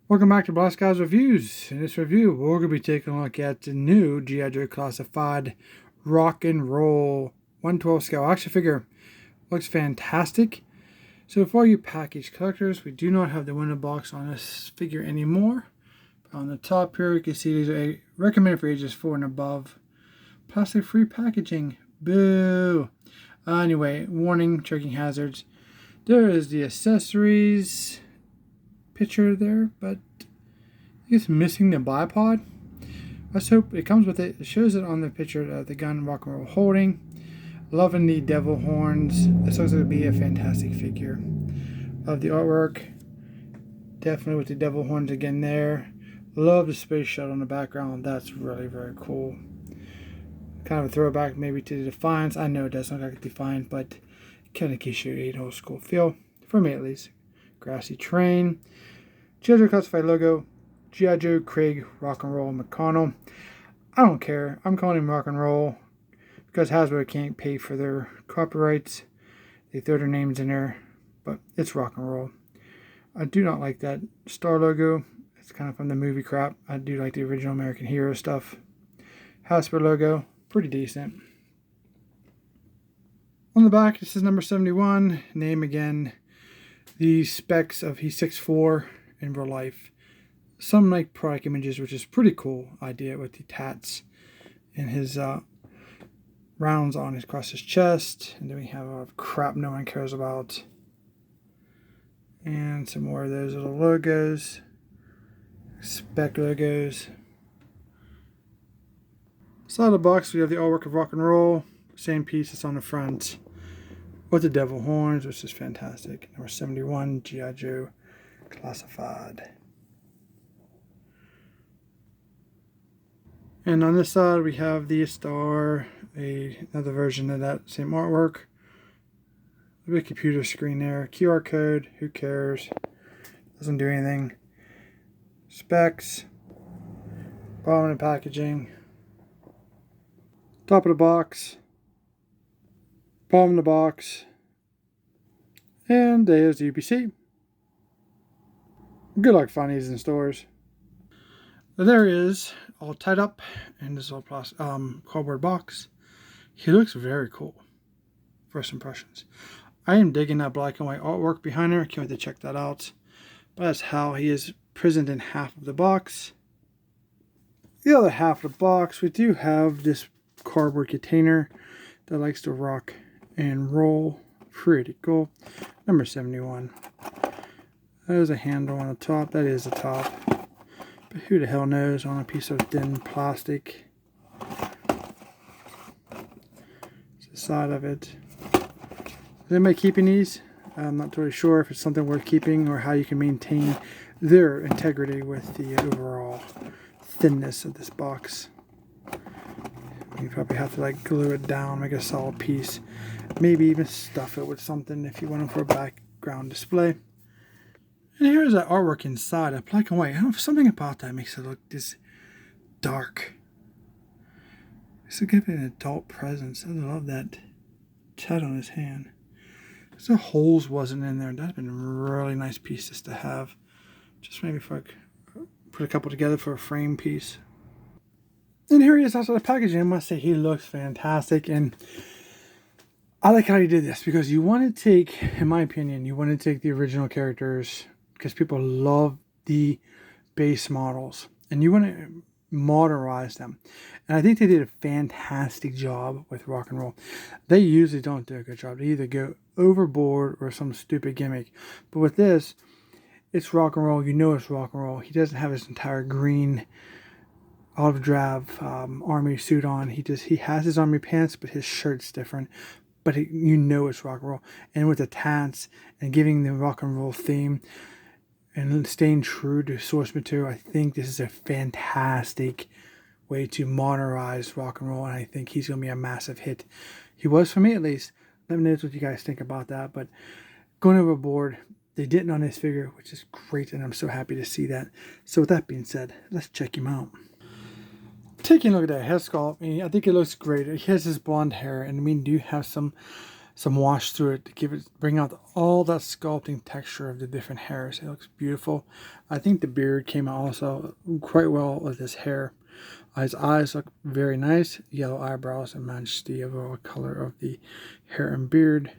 Welcome back to Blast Guys Reviews. In this review, we're going to be taking a look at the new G.I. Joe Classified Rock and Roll 112 scale action figure. Looks fantastic. So for you package collectors, we do not have the window box on this figure anymore. On the top here, you can see these are recommended for ages 4 and above. Plastic-free packaging. Boo! Anyway, warning, choking hazards. There is the accessories picture there, but it's missing the bipod. Let's hope it comes with it. It shows it on the picture of the gun rock and roll holding. Loving the devil horns. This looks like to be a fantastic figure. Love the artwork. Definitely with the devil horns again there. Love the space shuttle in the background. That's really very cool. Kind of a throwback maybe to the Defiance. I know it doesn't look like a Defiant, but it kind of gives you an old school feel. For me at least. Grassy terrain. G.I. Joe Classified logo. G.I. Joe, Craig, Rock and Roll, McConnell. I don't care. I'm calling him Rock and Roll because Hasbro can't pay for their copyrights. They throw their names in there, but it's Rock and Roll. I do not like that star logo. It's kind of from the movie crap. I do like the original American Hero stuff. Hasbro logo, pretty decent. On the back, this is number 71. Name again. The specs of he's 6'4" in real life. Some like product images, which is pretty cool idea with the tats and his rounds on his across his chest. And then we have a crap no one cares about. And some more of those little logos. Spec logos. Side of the box, we have the artwork of Rock and Roll. Same piece that's on the front. With the devil horns, which is fantastic. Number 71, G.I. Joe Classified. And on this side, we have the star, another version of that same artwork. A big computer screen there. QR code, who cares? Doesn't do anything. Specs. Bottom of the packaging. Top of the box. Bottom of the box. And there's the UPC. Good luck finding these in stores. There he is, all tied up in this little plastic, cardboard box. He looks very cool. First impressions. I am digging that black and white artwork behind her. Can't wait to check that out. But that's how he is prisoned in half of the box. The other half of the box, we do have this cardboard container that likes to rock and roll. Pretty cool. Number 71. There's a handle on the top. That is the top. But who the hell knows on a piece of thin plastic. It's the side of it. Is anybody keeping these? I'm not totally sure if it's something worth keeping or how you can maintain their integrity with the overall thinness of this box. You probably have to like glue it down, make a solid piece. Maybe even stuff it with something if you want them for a background display. And here's that artwork inside, a black and white. I don't know if something about that makes it look this dark. It's a give it an adult presence. I love that tat on his hand. The holes wasn't in there. That's been a really nice pieces to have. Just maybe if I put a couple together for a frame piece. And here he is outside the packaging. I must say he looks fantastic. And I like how he did this because you want to take, in my opinion, you want to take the original characters because people love the base models. And you want to modernize them. And I think they did a fantastic job with Rock and Roll. They usually don't do a good job. They either go overboard or some stupid gimmick. But with this, it's Rock and Roll. You know it's Rock and Roll. He doesn't have his entire green olive drab army suit on. He has his army pants, but his shirt's different. But you know it's Rock and Roll. And with the tats and giving the Rock and Roll theme and staying true to source material, I think this is a fantastic way to modernize Rock and Roll, and I think he's going to be a massive hit. He was for me at least. Let me know what you guys think about that. But going overboard, they didn't on this figure, which is great, and I'm so happy to see that. So with that being said, let's check him out. Taking a look at that head sculpt, I think it looks great. He has his blonde hair, and we do have some some wash through it to bring out all that sculpting texture of the different hairs. It looks beautiful. I think the beard came out also quite well with his hair. His eyes look very nice. Yellow eyebrows and match the overall color of the hair and beard.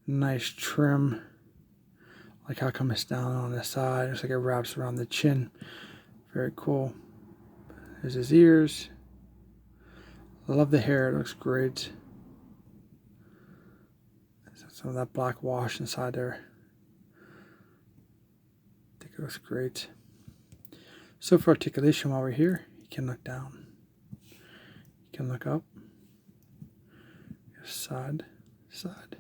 Nice trim. Like how it comes down on the side. Looks like it wraps around the chin. Very cool. There's his ears. I love the hair. It looks great. Some of that black wash inside there. I think it looks great. So for articulation while we're here, you can look down. You can look up. Side, side.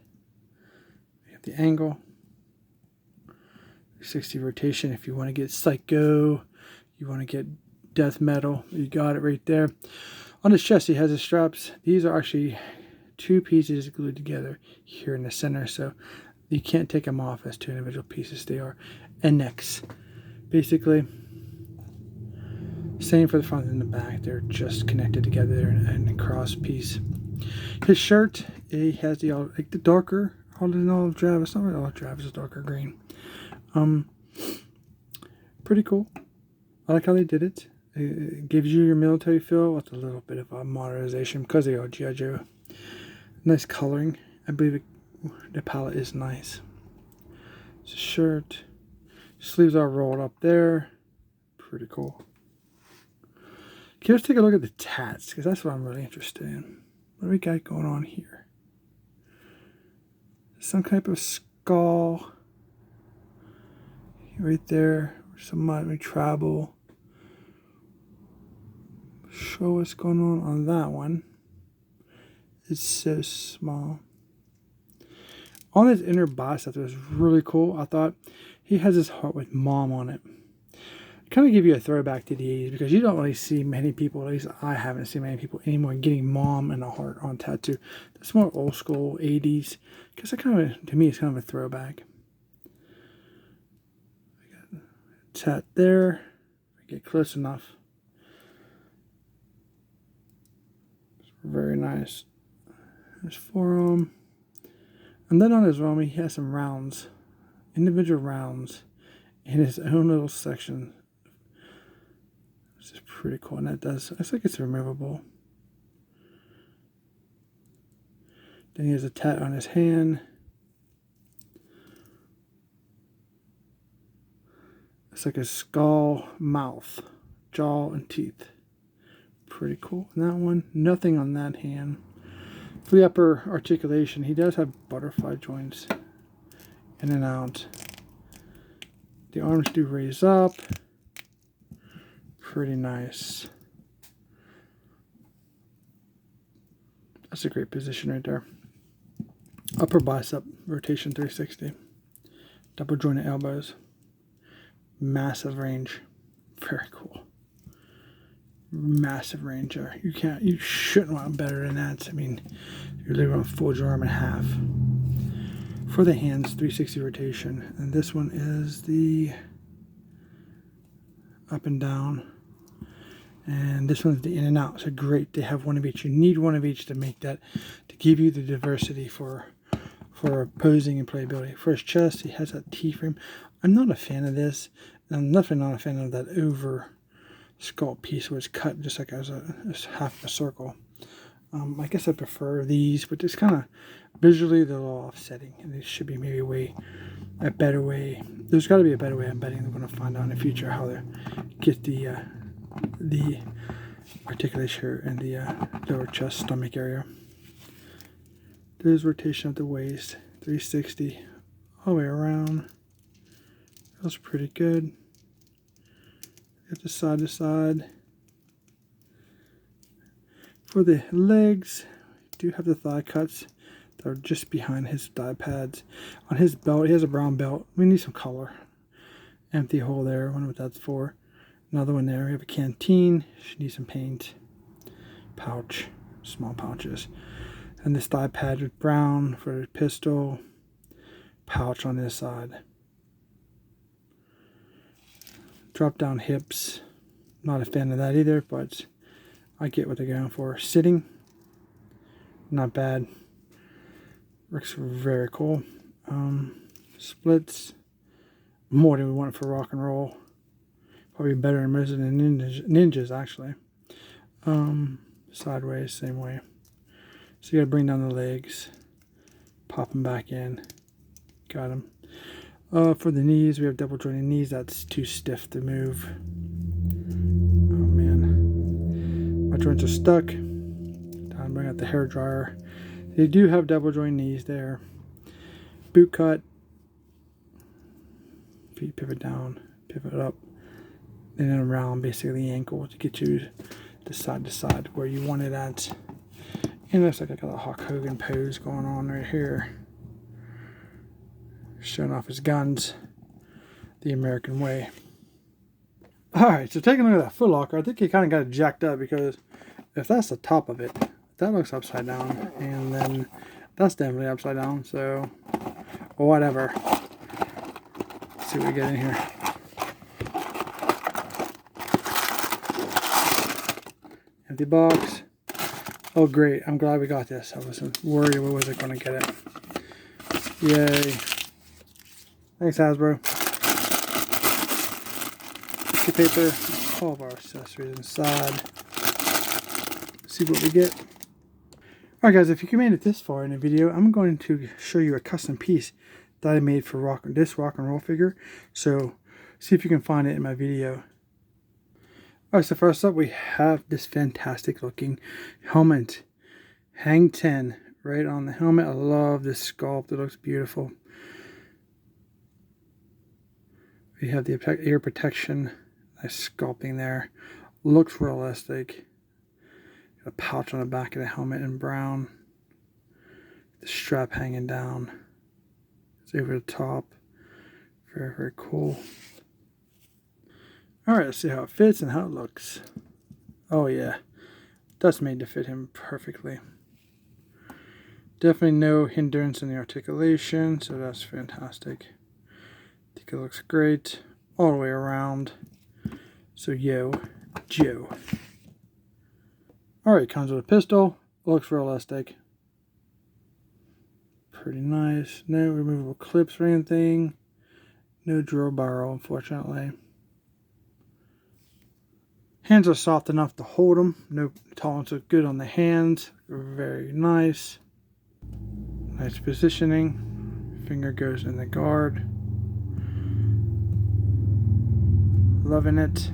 You have the angle. 360 rotation if you want to get psycho. You want to get death metal. You got it right there. On his chest, he has his straps. These are actually two pieces glued together here in the center, so you can't take them off as two individual pieces. They are NX. Basically, same for the front and the back. They're just connected together there in a cross piece. His shirt, he has the darker olive drab. It's not really olive drab, it's a darker green. Pretty cool. I like how they did it. It gives you your military feel with a little bit of a modernization because they are G.I. Joe. Nice coloring. I believe the palette is nice. It's a shirt. Sleeves are rolled up there. Pretty cool. Okay, let's take a look at the tats because that's what I'm really interested in. What do we got going on here? Some type of skull. Right there. Some might travel. Show what's going on that one. It's so small. On his inner bicep, it was really cool. I thought he has his heart with mom on it. Kind of give you a throwback to the 80s because you don't really see many people, at least I haven't seen many people anymore, getting mom and a heart on tattoo. That's more old school 80s because to me, it's kind of a throwback. I got a tat there. If I get close enough. It's very nice. His forearm. And then on his arm, he has some rounds, individual rounds in his own little section. This is pretty cool, and looks like it's removable. Then he has a tat on his hand. It's like a skull, mouth, jaw, and teeth. Pretty cool. And that one, nothing on that hand. For the upper articulation, he does have butterfly joints in and out. The arms do raise up. Pretty nice. That's a great position right there. Upper bicep, rotation 360. Double jointed elbows. Massive range. Very cool. Massive range there. You shouldn't want better than that. I mean, you're literally going to fold your arm in half. For the hands, 360 rotation. And this one is the up and down. And this one's the in and out. So great to have one of each. You need one of each to make that, to give you the diversity for posing and playability. For his chest, he has that T-frame. I'm not a fan of this. I'm definitely not a fan of that over sculpt piece where it's cut just like as half a circle. I guess I prefer these, but it's kind of visually they're all offsetting, and there should be maybe a better way. There's got to be a better way. I'm betting we're going to find out in the future how to get the articulation here in the lower chest, stomach area. There's rotation of the waist, 360 all the way around. Feels pretty good. Get the side to side. For the legs, we do have the thigh cuts that are just behind his thigh pads. On his belt, he has a brown belt. We need some color. Empty hole there. I wonder what that's for. Another one there. We have a canteen. Should need some paint. Pouch. Small pouches. And this thigh pad with brown for the pistol. Pouch on this side. Drop down hips. Not a fan of that either, but I get what they're going for. Sitting, not bad. Looks very cool. Splits more than we want for rock and roll. Probably better than most of the ninjas actually. Sideways, same way. So you gotta bring down the legs, pop them back in. Got them. For the knees, we have double jointed knees. That's too stiff to move. Oh man, my joints are stuck. Time to bring out the hair dryer. They do have double jointed knees there. Boot cut. Feet pivot down, pivot up, and then around basically the ankle to get you to side where you want it at. And it looks like I got a Hulk Hogan pose going on right here. Showing off his guns the American way. Alright, so taking a look at that foot locker, I think he kind of got it jacked up because if that's the top of it, that looks upside down. And then that's definitely upside down, so whatever. Let's see what we get in here. Empty box. Oh great, I'm glad we got this. I wasn't worried we wasn't going to get it. Yay. Thanks Hasbro. Tissue paper, all of our accessories inside. Let's see what we get. Alright guys, if you made it this far in the video, I'm going to show you a custom piece that I made for this rock and roll figure. So see if you can find it in my video. Alright, so first up we have this fantastic looking helmet. Hang 10 right on the helmet. I love this sculpt. It looks beautiful. We have the ear protection. Nice sculpting there. Looks realistic. Got a pouch on the back of the helmet in brown. The strap hanging down. It's over the top. Very, very cool. Alright, let's see how it fits and how it looks. Oh yeah. That's made to fit him perfectly. Definitely no hindrance in the articulation, so that's fantastic. I think it looks great all the way around. So Joe. Alright, comes with a pistol. Looks realistic. Pretty nice. No removable clips or anything. No drill barrel, unfortunately. Hands are soft enough to hold them. No tolerance is good on the hands. Very nice. Nice positioning. Finger goes in the guard. Loving it.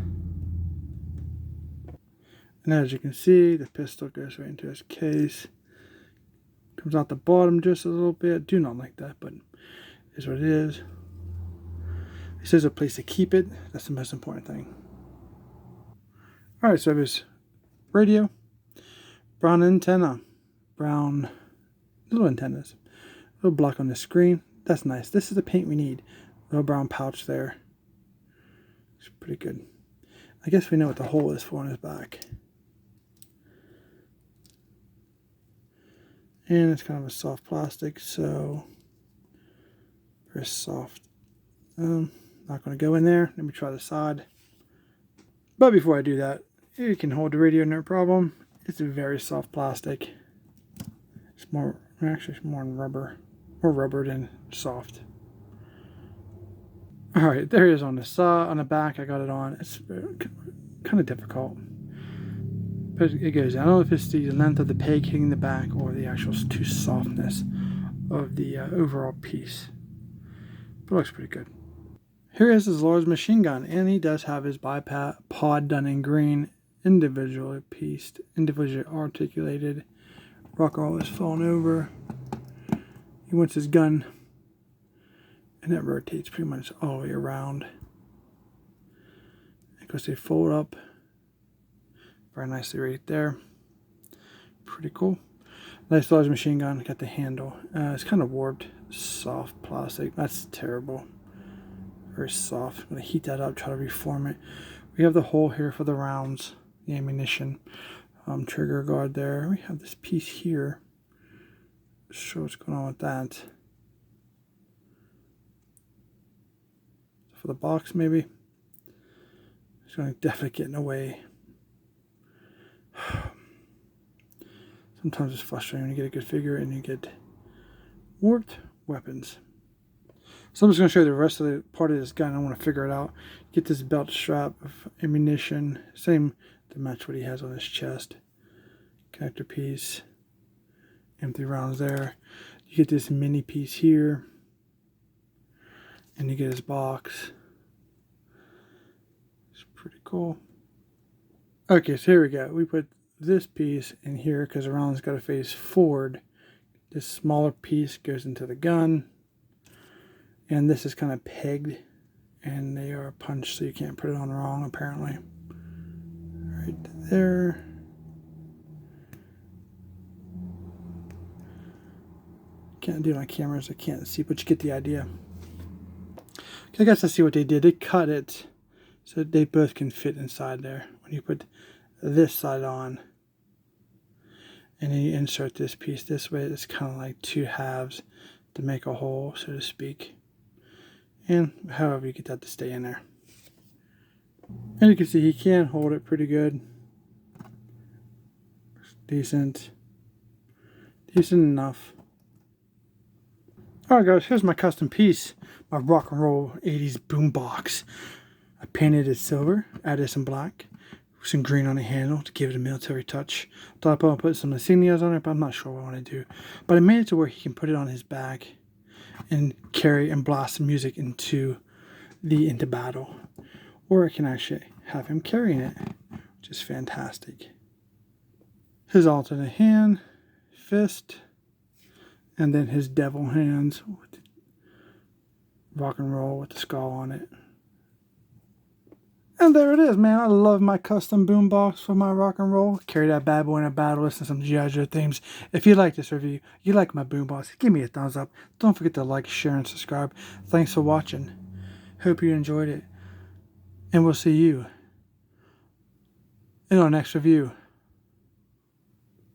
And as you can see, the pistol goes right into his case. Comes out the bottom just a little bit. Do not like that, but it is what it is. This is a place to keep it. That's the most important thing. Alright, so there's radio, brown antenna, brown little antennas, little block on the screen. That's nice. This is the paint we need. Little brown pouch there. It's pretty good. I guess we know what the hole is for on his back. And it's kind of a soft plastic, so very soft. Not going to go in there. Let me try the side. But before I do that, you can hold the radio no problem. It's a very soft plastic. It's more, actually it's more rubber. More rubber than soft. Alright, there it is on the side, on the back. I got it on. It's kind of difficult. But it goes. I don't know if it's the length of the peg hitting the back or the actual too softness of the overall piece. But it looks pretty good. Here is his large machine gun, and he does have his bipod done in green, individually pieced, individually articulated. Rock roll is falling over. He wants his gun, and it rotates pretty much all the way around. Because they fold up very nicely right there. Pretty cool. Nice large machine gun. Got the handle. It's kind of warped, soft plastic. That's terrible. Very soft. I'm going to heat that up, try to reform it. We have the hole here for the rounds, the ammunition. Trigger guard there. We have this piece here. Show what's going on with that. For the box, maybe. It's going to definitely get in the way. Sometimes it's frustrating when you get a good figure and you get Warped weapons. So I'm just going to show you the rest of the part of this gun. I want to figure it out. Get this belt strap of ammunition. Same to match what he has on his chest. Connector piece. Empty rounds there. You get this mini piece here. And you get his box. It's pretty cool. Okay, so here we go. We put this piece in here because the round's got to face forward. This smaller piece goes into the gun. And this is kind of pegged, and they are punched so you can't put it on wrong, apparently. Right there. Can't do it on cameras, I can't see, but you get the idea. Okay, I guess I see what they did. They cut it so they both can fit inside there. When you put this side on, and then you insert this piece this way, it's kind of like two halves to make a whole, so to speak. And however you get that to stay in there. And you can see he can hold it pretty good. Decent enough. Alright guys, here's my custom piece. My rock and roll 80s boombox. I painted it silver, added some black, some green on the handle to give it a military touch. Thought I'd put some insignias on it, but I'm not sure what I want to do. But I made it to where he can put it on his back and carry and blast the music into battle, or I can actually have him carrying it, which is fantastic. His alternate hand, fist, and then his devil hands with rock and roll with the skull on it. And there it is, man. I love my custom boombox for my rock and roll. Carry that bad boy in a battle, listen to some G.I.JOE themes. If you like this review, you like my boombox, give me a thumbs up. Don't forget to like, share, and subscribe. Thanks for watching. Hope you enjoyed it. And we'll see you in our next review.